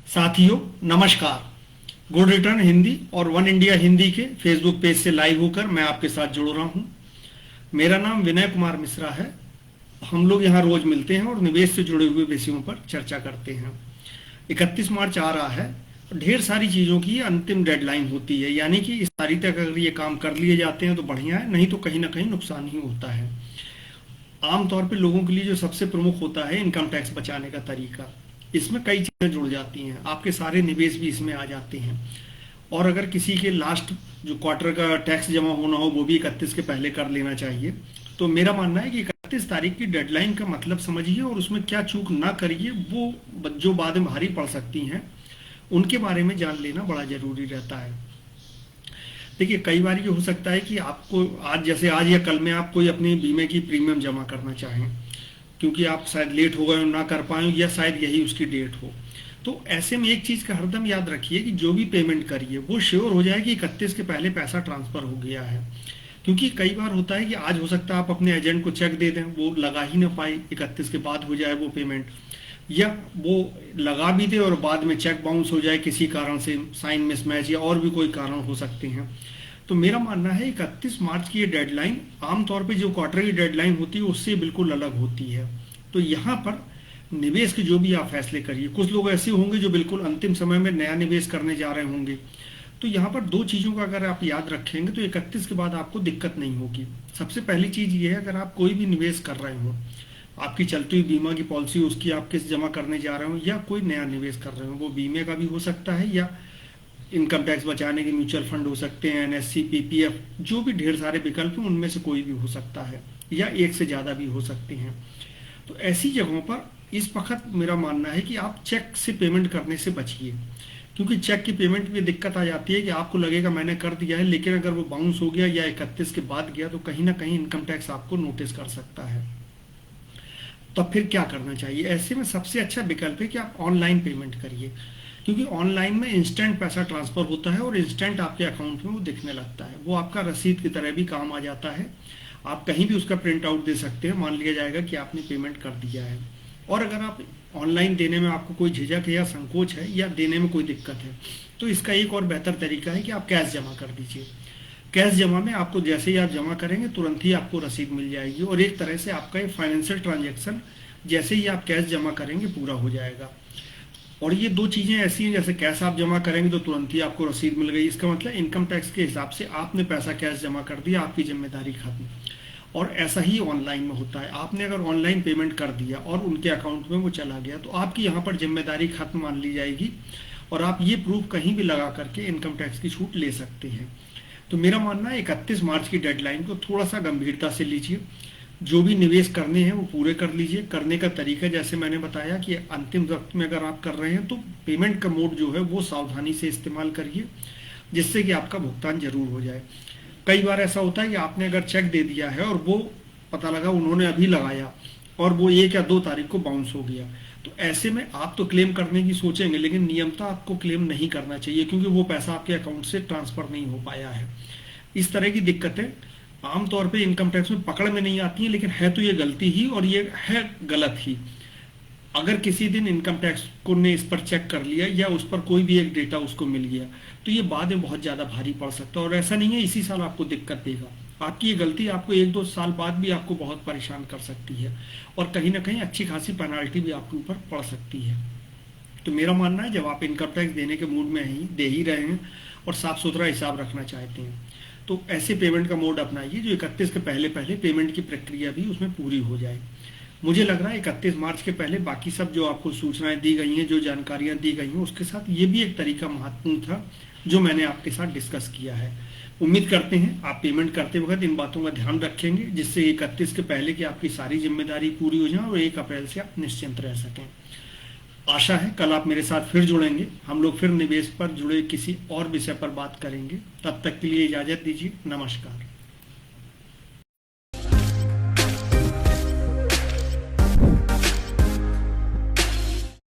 साथियों नमस्कार। Good return Hindi और वन इंडिया हिंदी के फेसबुक पेज से लाइव होकर मैं आपके साथ जुड़ रहा हूं। मेरा नाम विनय कुमार मिश्रा है। हम लोग यहां रोज मिलते हैं और निवेश से जुड़े हुए विषयों पर चर्चा करते हैं। 31 मार्च आ रहा है। ढेर सारी चीज़ों की अंतिम डेडलाइन होती है, यानी कि इस तारीख तक अगर ये काम कर लिए जाते हैं तो बढ़िया है, नहीं तो कहीं ना कहीं नुकसान ही होता है। आमतौर पे लोगों के लिए जो सबसे प्रमुख होता है इनकम टैक्स बचाने का तरीका। इसमें कई चीज़ें जुड़ जाती हैं, आपके सारे निवेश भी इसमें आ जाते हैं। और अगर किसी के लास्ट जो क्वार्टर का टैक्स जमा होना हो वो भी 31 के पहले कर लेना चाहिए। तो मेरा मानना है कि 31 तारीख की डेडलाइन का मतलब समझिए और उसमें क्या चूक ना करिए, वो जो बाद में भारी पड़ सकती हैं उनके बारे में जान लेना बड़ा जरूरी रहता है। देखिए, कई बार ये हो सकता है कि आपको आज, जैसे आज या कल में आप कोई अपने बीमे की प्रीमियम जमा करना चाहें, क्योंकि आप शायद लेट हो गए हो, ना कर पाए हो, या शायद यही उसकी डेट हो। तो ऐसे में एक चीज़ का हरदम याद रखिए कि जो भी पेमेंट करिए वो श्योर हो जाए कि 31 के पहले पैसा ट्रांसफ़र हो गया है। क्योंकि कई बार होता है कि आज हो सकता है आप अपने एजेंट को चेक दे दें, वो लगा ही ना पाए, 31 के बाद हो जाए वो पेमेंट, या वो लगा भी दे और बाद में चेक बाउंस हो जाए किसी कारण से, साइन मिसमैच या और भी कोई कारण हो सकते हैं। तो मेरा मानना है 31 मार्च की ये डेडलाइन आमतौर पे जो क्वार्टर की डेडलाइन होती है उससे बिल्कुल अलग होती है। तो यहाँ पर निवेश के जो भी आप फैसले करिए, कुछ लोग ऐसे होंगे जो बिल्कुल अंतिम समय में नया निवेश करने जा रहे होंगे। तो यहाँ पर दो चीज़ों का अगर आप याद रखेंगे तो 31 के बाद आपको दिक्कत नहीं होगी। सबसे पहली चीज़ ये है, अगर आप कोई भी निवेश कर रहे हो, आपकी चलती हुई बीमा की पॉलिसी उसकी आप किस्त जमा करने जा रहे हो या कोई नया निवेश कर रहे हो, वो बीमे का भी हो सकता है या इनकम टैक्स बचाने के म्यूचुअल फंड हो सकते हैं, एनएससी, पीपीएफ, जो भी ढेर सारे विकल्प हैं उनमें से कोई भी हो सकता है या एक से ज़्यादा भी हो सकते हैं। तो ऐसी जगहों पर इस वक्त मेरा मानना है कि आप चेक से पेमेंट करने से बचिए, क्योंकि चेक की पेमेंट में दिक्कत आ जाती है कि आपको लगेगा मैंने कर दिया है, लेकिन अगर वो बाउंस हो गया या 31 के बाद गया तो कहीं ना कहीं इनकम टैक्स आपको नोटिस कर सकता है। तो फिर क्या करना चाहिए? ऐसे में सबसे अच्छा विकल्प है कि आप ऑनलाइन पेमेंट करिए, क्योंकि ऑनलाइन में इंस्टेंट पैसा ट्रांसफ़र होता है और इंस्टेंट आपके अकाउंट में वो दिखने लगता है। वो आपका रसीद की तरह भी काम आ जाता है। आप कहीं भी उसका प्रिंट आउट दे सकते हैं, मान लिया जाएगा कि आपने पेमेंट कर दिया है। और अगर आप ऑनलाइन देने में आपको कोई झिझक है या संकोच है या देने में कोई दिक्कत है, तो इसका एक और बेहतर तरीका है कि आप कैश जमा कर दीजिए। कैश जमा में आपको जैसे ही आप जमा करेंगे तुरंत ही आपको रसीद मिल जाएगी और एक तरह से आपका ये फाइनेंशियल ट्रांजैक्शन जैसे ही आप कैश जमा करेंगे पूरा हो जाएगा। और ये दो चीज़ें ऐसी हैं, जैसे कैश आप जमा करेंगे तो तुरंत ही आपको रसीद मिल गई, इसका मतलब इनकम टैक्स के हिसाब से आपने पैसा कैश जमा कर दिया, आपकी जिम्मेदारी खत्म। और ऐसा ही ऑनलाइन में होता है, आपने अगर ऑनलाइन पेमेंट कर दिया और उनके अकाउंट में वो चला गया तो आपकी यहाँ पर जिम्मेदारी खत्म मान ली जाएगी और आप ये प्रूफ कहीं भी लगा करके इनकम टैक्स की छूट ले सकते हैं। तो मेरा मानना है 31 मार्च की डेडलाइन को थोड़ा सा गंभीरता से लीजिए। जो भी निवेश करने हैं वो पूरे कर लीजिए। करने का तरीका जैसे मैंने बताया कि अंतिम वक्त में अगर आप कर रहे हैं तो पेमेंट का मोड जो है वो सावधानी से इस्तेमाल करिए, जिससे कि आपका भुगतान जरूर हो जाए। कई बार ऐसा होता है कि आपने अगर चेक दे दिया है और वो पता लगा उन्होंने अभी लगाया और वो 1 या 2 तारीख को बाउंस हो गया, तो ऐसे में आप तो क्लेम करने की सोचेंगे, लेकिन नियमतः आपको क्लेम नहीं करना चाहिए, क्योंकि वो पैसा आपके अकाउंट से ट्रांसफर नहीं हो पाया है। इस तरह की दिक्कतें आमतौर पे इनकम टैक्स में पकड़ में नहीं आती हैं, लेकिन है तो ये गलती ही और ये है गलत ही। अगर किसी दिन इनकम टैक्स को ने इस पर चेक कर लिया या उस पर कोई भी एक डेटा उसको मिल गया तो ये बाद में बहुत ज़्यादा भारी पड़ सकता है। और ऐसा नहीं है इसी साल आपको दिक्कत देगा, आपकी ये गलती आपको 1-2 साल बाद भी आपको बहुत परेशान कर सकती है और कहीं ना कहीं अच्छी खासी पेनाल्टी भी आपके ऊपर पड़ सकती है। तो मेरा मानना है जब आप इनकम टैक्स देने के मूड में दे ही रहे हैं और साफ सुथरा हिसाब रखना चाहते हैं तो ऐसे पेमेंट का मोड अपनाइए जो 31 के पहले पहले पेमेंट की प्रक्रिया भी उसमें पूरी हो जाए। मुझे लग रहा है 31 मार्च के पहले बाकी सब जो आपको सूचनाएं दी गई हैं, जो जानकारियां दी गई हैं, उसके साथ ये भी एक तरीका महत्वपूर्ण था जो मैंने आपके साथ डिस्कस किया है। उम्मीद करते हैं आप पेमेंट करते वक्त इन बातों का ध्यान रखेंगे, जिससे 31 के पहले की आपकी सारी जिम्मेदारी पूरी हो जाए और 1 अप्रैल से आप निश्चिंत रह सकें। आशा है कल आप मेरे साथ फिर जुड़ेंगे, हम लोग फिर निवेश पर जुड़े किसी और विषय पर बात करेंगे। तब तक के लिए इजाजत दीजिए। नमस्कार।